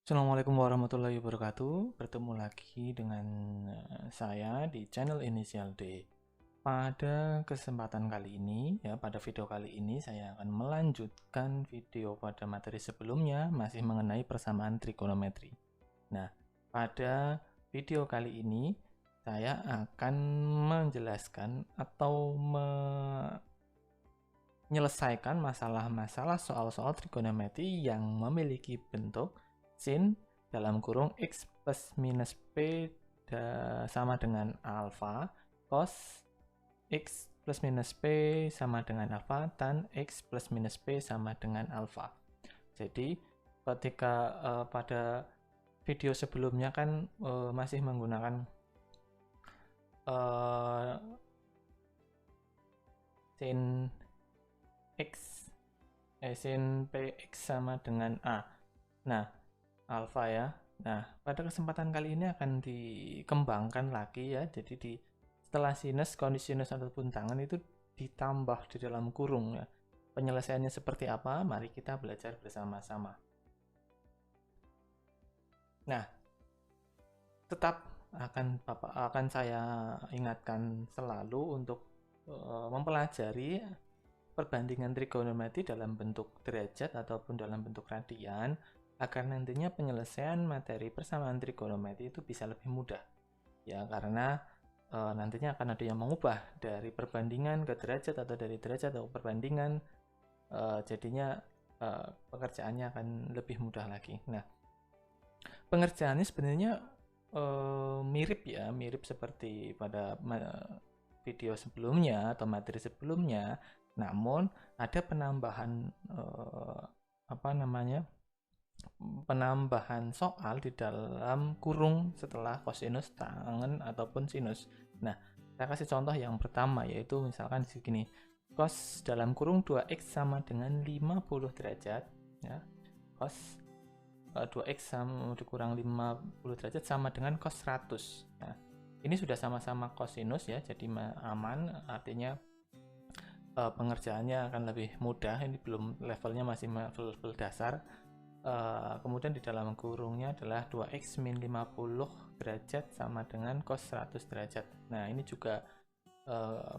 Assalamualaikum warahmatullahi wabarakatuh. Bertemu lagi dengan saya di channel Inisial D. Pada kesempatan kali ini, pada video kali ini saya akan melanjutkan video pada materi sebelumnya masih mengenai persamaan trigonometri. Nah, pada video kali ini saya akan menjelaskan atau menyelesaikan masalah-masalah soal-soal trigonometri yang memiliki bentuk sin dalam kurung x plus minus p sama dengan alfa, cos x plus minus p sama dengan alfa, tan x plus minus p sama dengan alfa. Jadi ketika pada video sebelumnya kan masih menggunakan sin x sin px sama dengan a. Nah, alfa ya. Nah, pada kesempatan kali ini akan dikembangkan lagi ya. Jadi setelah sinus, kosinus ataupun tangen itu ditambah di dalam kurung ya. Penyelesaiannya seperti apa? Mari kita belajar bersama-sama. Nah, tetap akan saya ingatkan selalu untuk mempelajari perbandingan trigonometri dalam bentuk derajat ataupun dalam bentuk radian agar nantinya penyelesaian materi persamaan trigonometri itu bisa lebih mudah ya, karena nantinya akan ada yang mengubah dari perbandingan ke derajat atau dari derajat atau perbandingan, jadinya pengerjaannya akan lebih mudah lagi. Nah, pengerjaannya sebenarnya mirip seperti pada video sebelumnya atau materi sebelumnya, namun ada penambahan penambahan soal di dalam kurung setelah kosinus, tangen ataupun sinus. Nah, saya kasih contoh yang pertama, yaitu misalkan di sini cos dalam kurung 2x sama dengan 50 derajat ya. Cos 2x sama dikurang 50 derajat sama dengan cos 100. Nah, ini sudah sama-sama kosinus ya, jadi aman, artinya pengerjaannya akan lebih mudah. Ini belum levelnya, masih level dasar. Kemudian di dalam kurungnya adalah 2x min 50 derajat sama dengan cos 100 derajat. Nah, ini juga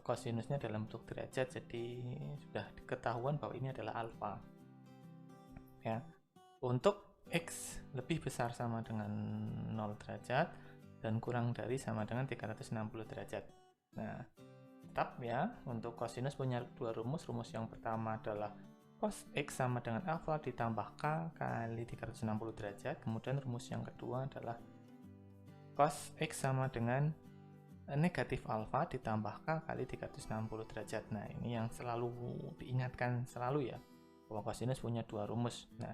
kosinusnya dalam bentuk derajat, jadi sudah diketahuan bahwa ini adalah alfa ya. Untuk x lebih besar sama dengan 0 derajat dan kurang dari sama dengan 360 derajat. Nah, tetap ya, untuk kosinus punya dua rumus. Rumus yang pertama adalah cos x sama dengan alfa ditambah k kali 360 derajat. Kemudian rumus yang kedua adalah cos x sama dengan negatif alfa ditambah k kali 360 derajat. Nah, ini yang selalu diingatkan selalu ya, bahwa kosinus punya dua rumus. Nah,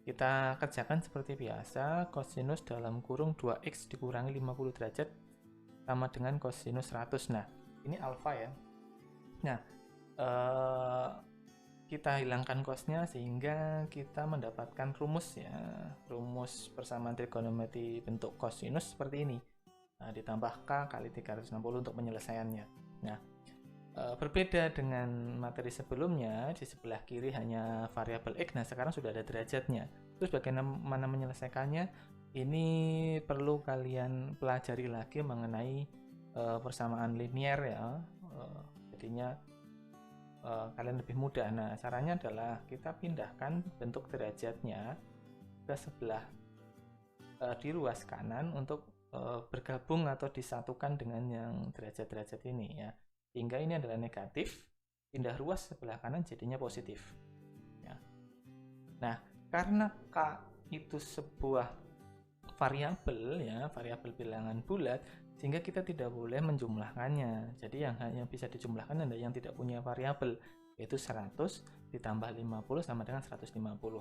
kita kerjakan seperti biasa. Kosinus dalam kurung 2x dikurangi 50 derajat sama dengan kosinus 100. Nah, ini alfa ya. Nah, kita hilangkan cosnya sehingga kita mendapatkan rumus ya. Rumus persamaan trigonometri bentuk kosinus seperti ini. Nah, ditambah k kali 360 untuk penyelesaiannya. Nah, berbeda dengan materi sebelumnya, di sebelah kiri hanya variabel x. Nah, sekarang sudah ada derajatnya. Terus bagaimana menyelesaikannya? Ini perlu kalian pelajari lagi mengenai persamaan linear ya. Jadinya kalian lebih mudah. Nah, caranya adalah kita pindahkan bentuk derajatnya ke sebelah di ruas kanan untuk bergabung atau disatukan dengan yang derajat-derajat ini ya. Hingga ini adalah negatif, pindah ruas sebelah kanan jadinya positif ya. Nah, karena k itu sebuah variabel ya, variabel bilangan bulat, sehingga kita tidak boleh menjumlahkannya. Jadi yang hanya bisa dijumlahkan adalah yang tidak punya variabel, yaitu 100 ditambah 50 sama dengan 150.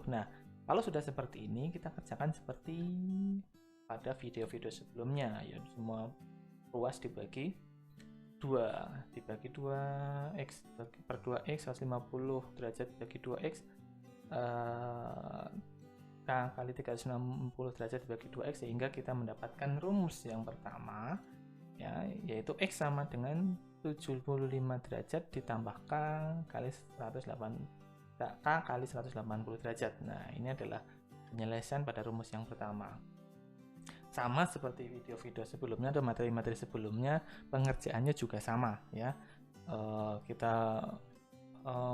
Nah, kalau sudah seperti ini, kita kerjakan seperti pada video-video sebelumnya ya, semua ruas dibagi 2 x per 2x 150 derajat bagi 2x, k kali 360 derajat dibagi 2x, sehingga kita mendapatkan rumus yang pertama ya, yaitu x sama dengan 75 derajat ditambah k kali 180 derajat. Nah, ini adalah penyelesaian pada rumus yang pertama. Sama seperti video-video sebelumnya atau materi-materi sebelumnya, pengerjaannya juga sama ya. Kita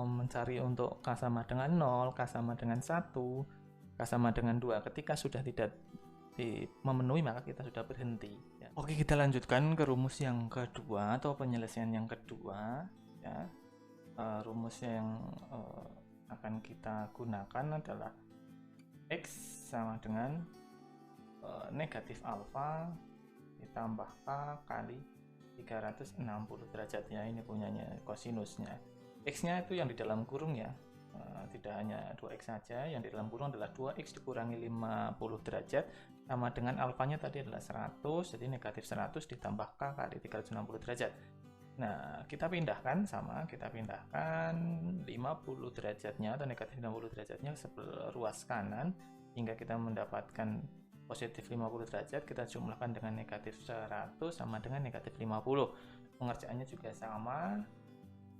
mencari untuk K sama dengan 0, K sama dengan 1, K sama dengan 2. Ketika sudah tidak memenuhi maka kita sudah berhenti ya. Oke, kita lanjutkan ke rumus yang kedua atau penyelesaian yang kedua ya. Rumusnya yang akan kita gunakan adalah X sama dengan negatif alfa ditambah K kali 360 derajat ya. Ini punyanya kosinusnya. X nya itu yang di dalam kurung ya, tidak hanya 2X saja. Yang di dalam kurung adalah 2X dikurangi 50 derajat sama dengan alfanya tadi adalah 100, jadi negatif 100 ditambah K kali 360 derajat. Nah, kita pindahkan 50 derajatnya atau negatif 60 derajatnya sebelah ruas kanan hingga kita mendapatkan positif 50 derajat. Kita jumlahkan dengan negatif 100 sama dengan negatif 50. Pengerjaannya juga sama.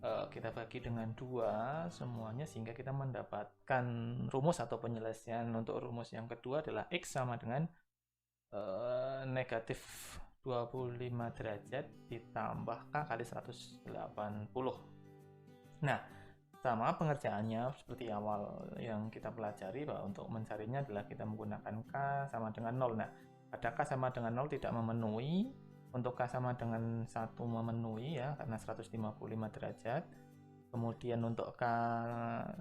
Kita bagi dengan 2 semuanya sehingga kita mendapatkan rumus atau penyelesaian untuk rumus yang kedua adalah X sama dengan negatif 25 derajat ditambah K kali 180. Nah, sama pengerjaannya seperti awal yang kita pelajari, bahwa untuk mencarinya adalah kita menggunakan K sama dengan 0. Nah, pada K sama dengan 0 tidak memenuhi, untuk K sama dengan 1 memenuhi ya, karena 155 derajat. Kemudian untuk K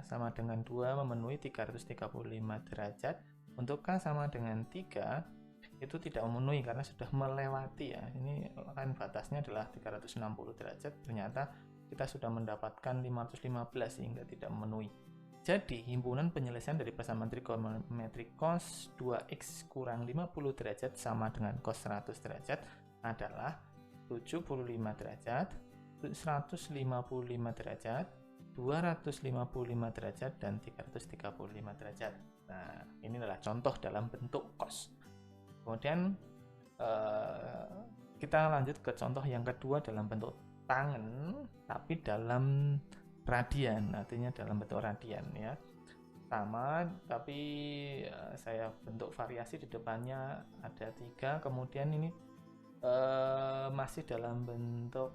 sama dengan 2 memenuhi 335 derajat. Untuk K sama dengan 3 itu tidak memenuhi karena sudah melewati ya. Ini kan batasnya adalah 360 derajat. Ternyata kita sudah mendapatkan 515 sehingga tidak memenuhi. Jadi himpunan penyelesaian dari persamaan trigonometri cos 2x kurang 50 derajat sama dengan cos 100 derajat adalah 75 derajat, 155 derajat, 255 derajat, dan 335 derajat. Nah, ini adalah contoh dalam bentuk cos. Kemudian kita lanjut ke contoh yang kedua dalam bentuk tangen tapi dalam radian, artinya dalam bentuk radian ya. Sama tapi saya bentuk variasi, di depannya ada 3, kemudian ini masih dalam bentuk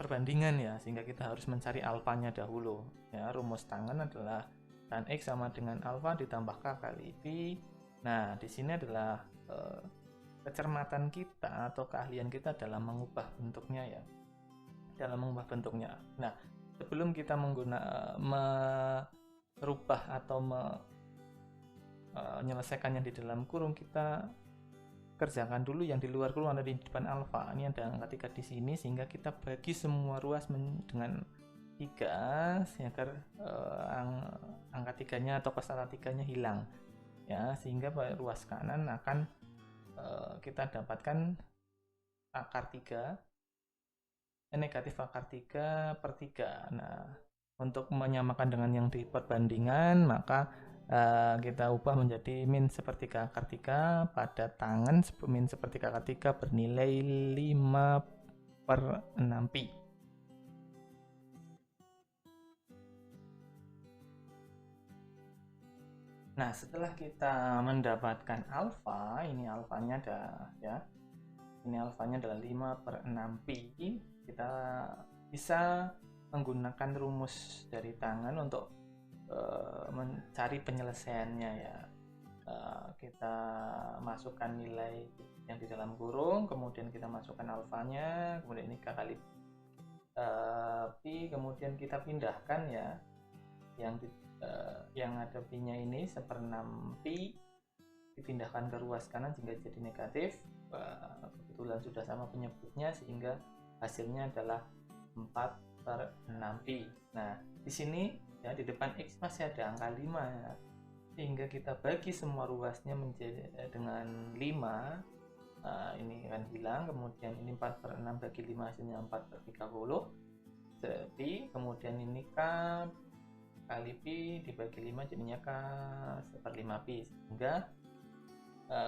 perbandingan ya, sehingga kita harus mencari alfanya dahulu ya. Rumus tangen adalah tan X sama dengan alfa ditambah K kali pi. Nah, di sini adalah kecermatan kita atau keahlian kita dalam mengubah bentuknya ya. Nah, sebelum kita merubah atau menyelesaikan yang di dalam kurung, kita kerjakan dulu yang di luar kurung ada di depan alfa. Ini ada angka 3 di sini sehingga kita bagi semua ruas dengan 3 agar angka 3-nya atau peserta 3-nya hilang ya, sehingga ruas kanan akan kita dapatkan akar 3 negatif akar 3 per 3. Nah, untuk menyamakan dengan yang di perbandingan maka kita ubah menjadi min sepertiga akar 3 pada tangen. Min sepertiga akar 3 bernilai 5/6pi. Nah, setelah kita mendapatkan alfa, ini alfanya ada ya. Ini alfanya adalah 5/6pi. Kita bisa menggunakan rumus dari tangen untuk mencari penyelesaiannya ya. Kita masukkan nilai yang di dalam kurung, kemudian kita masukkan alfanya, kemudian ini K kali pi, kemudian kita pindahkan ya. Yang ada pi-nya ini 1/6pi dipindahkan ke ruas kanan sehingga jadi negatif. Kebetulan sudah sama penyebutnya sehingga hasilnya adalah 4/6pi. Nah, di sini ya di depan X masih ada angka 5 ya, sehingga kita bagi semua ruasnya menjadi dengan 5. Ini akan hilang, kemudian ini 4/6 bagi 5 hasilnya 4/30 pi, kemudian ini K kali pi dibagi 5 jadinya K 1/5pi, sehingga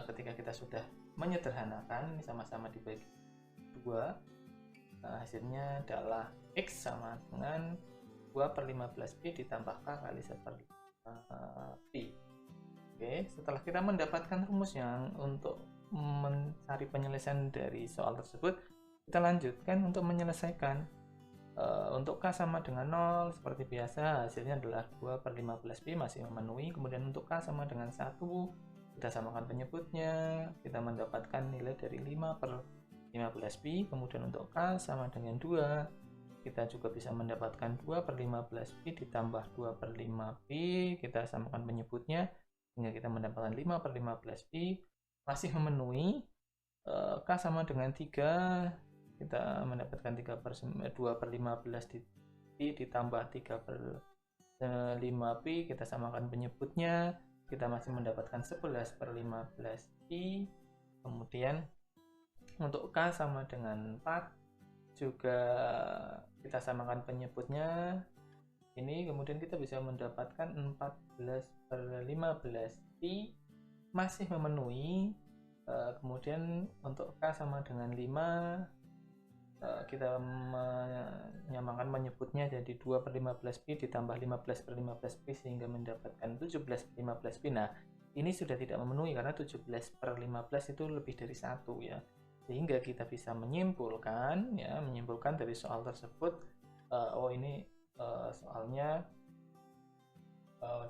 ketika kita sudah menyederhanakan ini sama-sama dibagi 2, hasilnya adalah X sama dengan 2/15pi ditambah K kali 1/30 pi. Oke, setelah kita mendapatkan rumusnya untuk mencari penyelesaian dari soal tersebut, kita lanjutkan untuk menyelesaikan. Untuk K sama dengan 0, seperti biasa hasilnya adalah 2 per 15 pi, masih memenuhi. Kemudian untuk K sama dengan 1, kita samakan penyebutnya, kita mendapatkan nilai dari 5 per 15 pi. Kemudian untuk K sama dengan 2, kita juga bisa mendapatkan 2 per 15 pi ditambah 2 per 5 pi, kita samakan penyebutnya, sehingga kita mendapatkan 5 per 15 pi, masih memenuhi. K sama dengan 3, kita mendapatkan 2 per 15 pi ditambah 3 per 5 pi, kita samakan penyebutnya, kita masih mendapatkan 11 per 15 pi. Kemudian untuk K sama dengan 4, juga kita samakan penyebutnya ini, kemudian kita bisa mendapatkan 14 per 15 pi, masih memenuhi. Kemudian untuk K sama dengan 5, kita menyamakan menyebutnya jadi 2 per 15 pi ditambah 15 per 15 pi, sehingga mendapatkan 17 per 15 pi. Nah, ini sudah tidak memenuhi karena 17 per 15 itu lebih dari 1 ya, sehingga kita bisa menyimpulkan dari soal tersebut, oh ini soalnya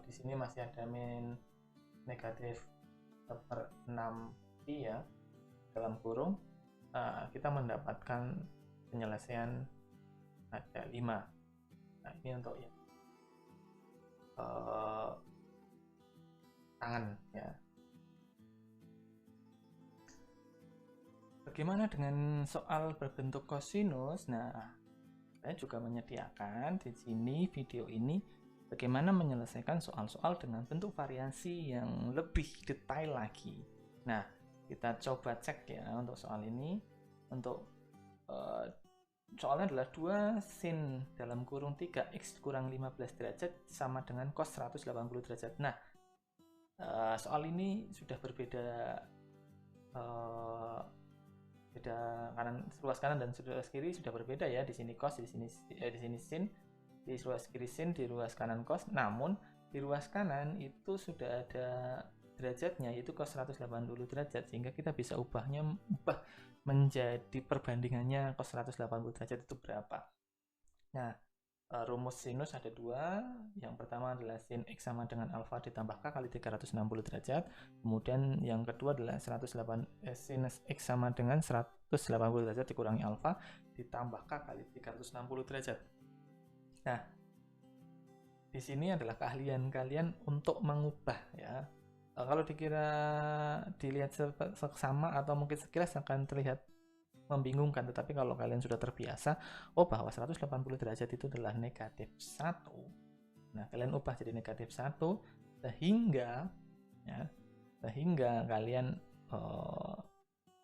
di sini masih ada min negatif per 6 pi ya, dalam kurung. Kita mendapatkan penyelesaian ada 5. Nah, ini untuk ya tangan ya. Bagaimana dengan soal berbentuk kosinus? Nah, saya juga menyediakan di sini video ini bagaimana menyelesaikan soal-soal dengan bentuk variasi yang lebih detail lagi. Nah, kita coba cek ya untuk soal ini. Untuk soalnya adalah 2 sin dalam kurung 3x kurang 15 derajat sama dengan cos 180 derajat. Nah, soal ini sudah berbeda, beda ruas kanan dan ruas kiri sudah berbeda ya. Di sini cos, di sini sin, di ruas kiri sin, di ruas kanan cos. Namun di ruas kanan itu sudah ada derajatnya, yaitu cos 180 derajat, sehingga kita bisa ubah menjadi perbandingannya cos 180 derajat itu berapa. Nah, rumus sinus ada 2. Yang pertama adalah sin x sama dengan alfa ditambah k kali 360 derajat. Kemudian yang kedua adalah sinus x sama dengan 180 derajat dikurangi alfa ditambah k kali 360 derajat. Nah, di sini adalah keahlian kalian untuk mengubah ya. Kalau dilihat seksama atau mungkin sekilas akan terlihat membingungkan, tetapi kalau kalian sudah terbiasa, bahwa 180 derajat itu adalah negatif 1. Nah, kalian ubah jadi negatif 1 sehingga kalian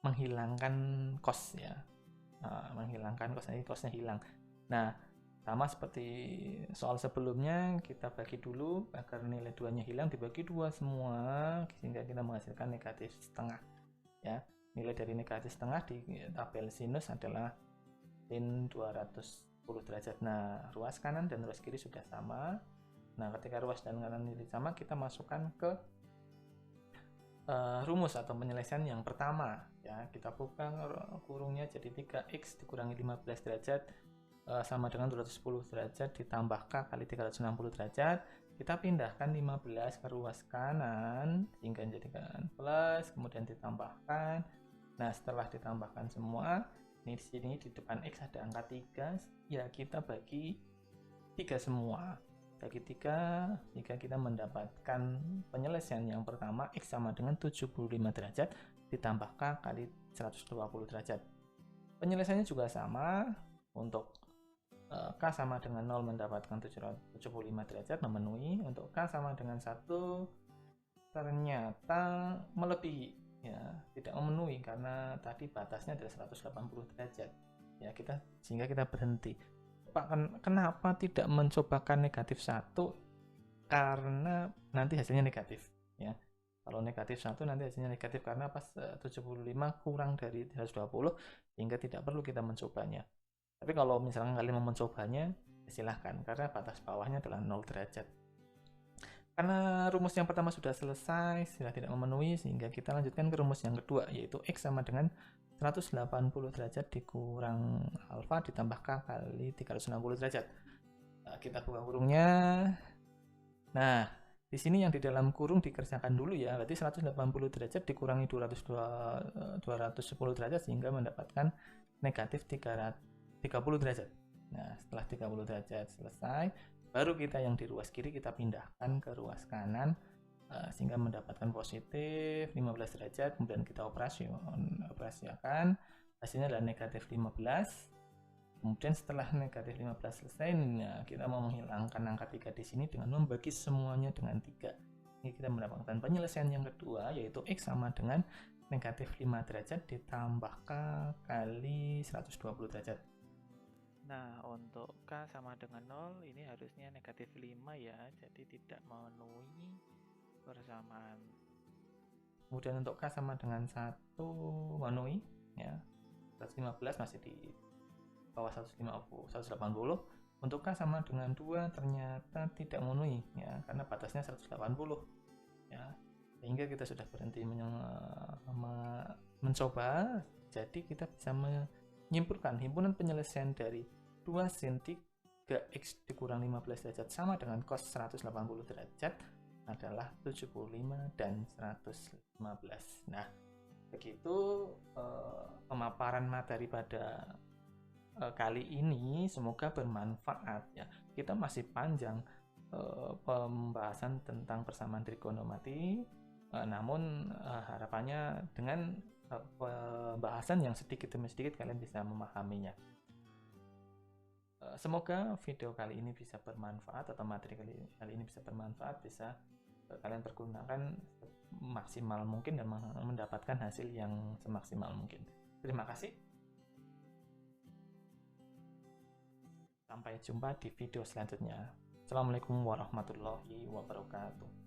menghilangkan cos ya. Menghilangkan cos, cosnya hilang. Nah, sama seperti soal sebelumnya, kita bagi dulu agar nilai 2-nya hilang, dibagi 2 semua sehingga kita menghasilkan negatif setengah ya. Nilai dari negatif setengah di tabel sinus adalah sin 210 derajat. Nah, ruas kanan dan ruas kiri sudah sama. Nah, ketika ruas dan kanan ini sama, kita masukkan ke rumus atau penyelesaian yang pertama ya. Kita buka kurungnya jadi 3x dikurangi 15 derajat sama dengan 210 derajat ditambah k kali 360 derajat. Kita pindahkan 15 ke ruas kanan sehingga jadikan plus, kemudian ditambahkan. Nah, setelah ditambahkan semua, ini di sini di depan x ada angka 3, ya kita bagi 3 semua. Bagi 3 jika kita mendapatkan penyelesaian yang pertama, x sama dengan 75 derajat ditambah k kali 120 derajat. Penyelesaiannya juga sama. Untuk K sama dengan 0 mendapatkan 75 derajat memenuhi. Untuk K sama dengan 1 ternyata melebihi ya, tidak memenuhi karena tadi batasnya adalah 180 derajat ya, sehingga kita berhenti. Pak, kenapa tidak mencobakan negatif 1? Karena nanti hasilnya negatif ya. Kalau negatif 1 nanti hasilnya negatif karena pas 75 kurang dari 120, sehingga tidak perlu kita mencobanya. Tapi kalau misalnya kalian mau mencobanya, silahkan, karena batas bawahnya adalah 0 derajat. Karena rumus yang pertama sudah selesai, sudah tidak memenuhi, sehingga kita lanjutkan ke rumus yang kedua, yaitu X sama dengan 180 derajat dikurang alfa ditambah K kali 360 derajat. Nah, kita buka kurungnya. Nah, di sini yang di dalam kurung dikerjakan dulu ya, berarti 180 derajat dikurangi 210 derajat sehingga mendapatkan negatif 30 derajat. Nah, setelah 30 derajat selesai, baru kita yang di ruas kiri kita pindahkan ke ruas kanan sehingga mendapatkan positif 15 derajat, kemudian kita operasikan, hasilnya adalah negatif 15. Kemudian setelah negatif 15 selesai, nah kita mau menghilangkan angka 3 di sini dengan membagi semuanya dengan 3. Ini kita mendapatkan penyelesaian yang kedua, yaitu X sama dengan negatif 5 derajat ditambah K kali 120 derajat. Nah, untuk K sama dengan 0 ini harusnya negatif 5 ya, jadi tidak memenuhi persamaan. Kemudian untuk K sama dengan 1 memenuhi ya, 115 masih di bawah 180. Untuk K sama dengan 2 ternyata tidak memenuhi ya, karena batasnya 180 ya, sehingga kita sudah berhenti mencoba. Jadi kita bisa menyimpulkan himpunan penyelesaian dari 2 sin 3x dikurang 15 derajat sama dengan cos 180 derajat adalah 75 dan 115. Nah, begitu pemaparan materi pada kali ini, semoga bermanfaat ya. Kita masih panjang pembahasan tentang persamaan trigonometri, namun harapannya dengan pembahasan yang sedikit demi sedikit kalian bisa memahaminya. Semoga video kali ini bisa bermanfaat atau materi kali ini bisa bermanfaat, bisa kalian pergunakan maksimal mungkin dan mendapatkan hasil yang semaksimal mungkin. Terima kasih. Sampai jumpa di video selanjutnya. Assalamualaikum warahmatullahi wabarakatuh.